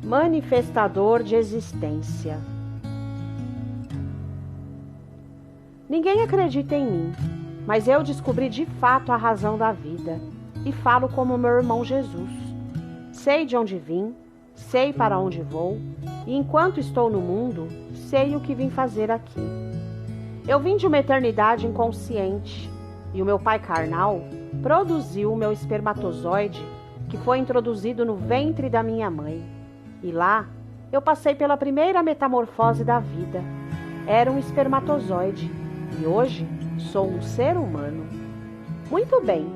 Manifestador de existência. Ninguém acredita em mim, mas eu descobri de fato a razão da vida e falo como meu irmão Jesus. Sei de onde vim, sei para onde vou e enquanto estou no mundo, sei o que vim fazer aqui. Eu vim de uma eternidade inconsciente e o meu pai carnal produziu o meu espermatozoide que foi introduzido no ventre da minha mãe. E lá, eu passei pela primeira metamorfose da vida. Era um espermatozoide e hoje sou um ser humano. Muito bem,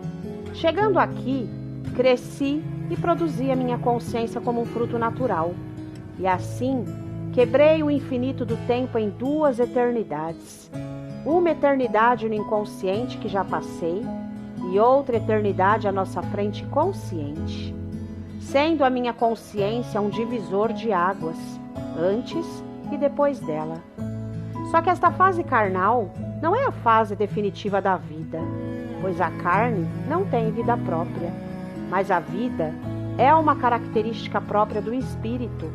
chegando aqui, cresci e produzi a minha consciência como um fruto natural. E assim, quebrei o infinito do tempo em duas eternidades. Uma eternidade no inconsciente que já passei e outra eternidade à nossa frente consciente. Sendo a minha consciência um divisor de águas, antes e depois dela. Só que esta fase carnal não é a fase definitiva da vida, pois a carne não tem vida própria, mas a vida é uma característica própria do espírito,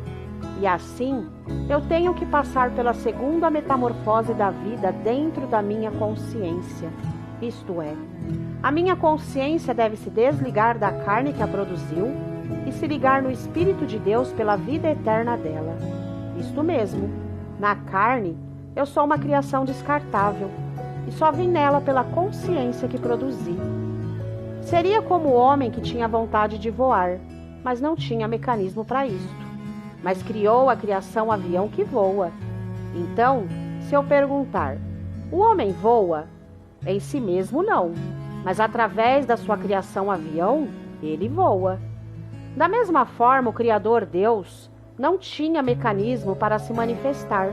e assim eu tenho que passar pela segunda metamorfose da vida dentro da minha consciência, isto é, a minha consciência deve se desligar da carne que a produziu e se ligar no Espírito de Deus pela vida eterna dela. Isto mesmo, na carne, eu sou uma criação descartável e só vim nela pela consciência que produzi. Seria como o homem que tinha vontade de voar, mas não tinha mecanismo para isto, mas criou a criação avião que voa. Então, se eu perguntar, o homem voa? Em si mesmo não, mas através da sua criação avião, ele voa. Da mesma forma, o Criador Deus não tinha mecanismo para se manifestar.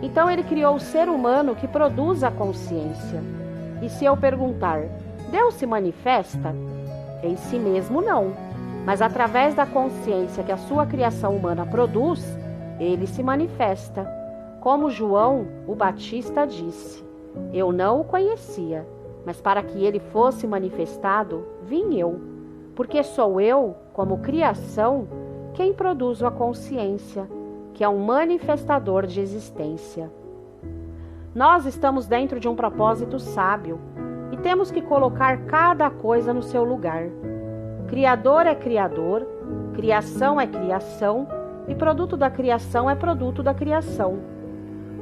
Então ele criou o ser humano que produz a consciência. E se eu perguntar, Deus se manifesta? Em si mesmo não, mas através da consciência que a sua criação humana produz, ele se manifesta. Como João, o Batista, disse, eu não o conhecia, mas para que ele fosse manifestado, vim eu. Porque sou eu, como criação, quem produzo a consciência, que é um manifestador de existência. Nós estamos dentro de um propósito sábio e temos que colocar cada coisa no seu lugar. Criador é criador, criação é criação e produto da criação é produto da criação.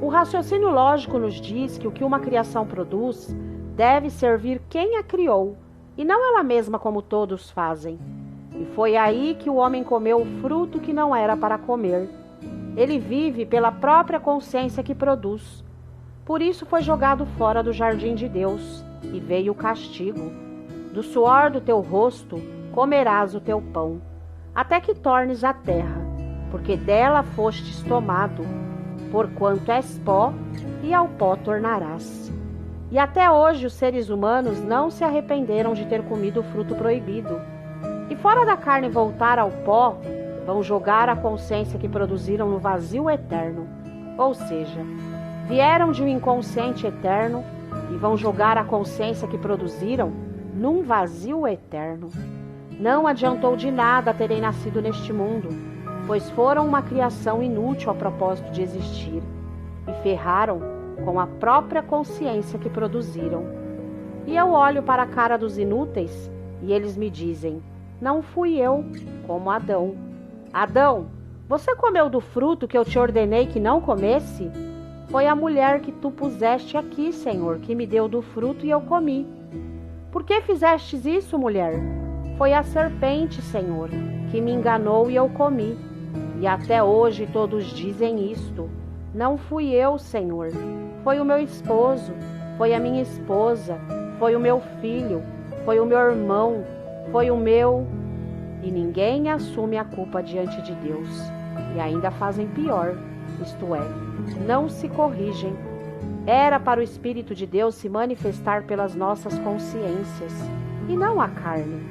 O raciocínio lógico nos diz que o que uma criação produz deve servir quem a criou, e não ela mesma como todos fazem. E foi aí que o homem comeu o fruto que não era para comer. Ele vive pela própria consciência que produz. Por isso foi jogado fora do jardim de Deus, e veio o castigo. Do suor do teu rosto comerás o teu pão, até que tornes a terra, porque dela fostes tomado, porquanto és pó, e ao pó tornarás. E até hoje os seres humanos não se arrependeram de ter comido o fruto proibido. E fora da carne voltar ao pó, vão jogar a consciência que produziram no vazio eterno. Ou seja, vieram de um inconsciente eterno e vão jogar a consciência que produziram num vazio eterno. Não adiantou de nada terem nascido neste mundo, pois foram uma criação inútil ao propósito de existir e ferraram com a própria consciência que produziram. E eu olho para a cara dos inúteis e eles me dizem, não fui eu, como Adão. Adão, você comeu do fruto que eu te ordenei que não comesse? Foi a mulher que tu puseste aqui, Senhor, que me deu do fruto e eu comi. Por que fizestes isso, mulher? Foi a serpente, Senhor, que me enganou e eu comi. E até hoje todos dizem isto. Não fui eu, Senhor. Foi o meu esposo, foi a minha esposa, foi o meu filho, foi o meu irmão, foi o meu... E ninguém assume a culpa diante de Deus. E ainda fazem pior, isto é, não se corrigem. Era para o Espírito de Deus se manifestar pelas nossas consciências, e não a carne.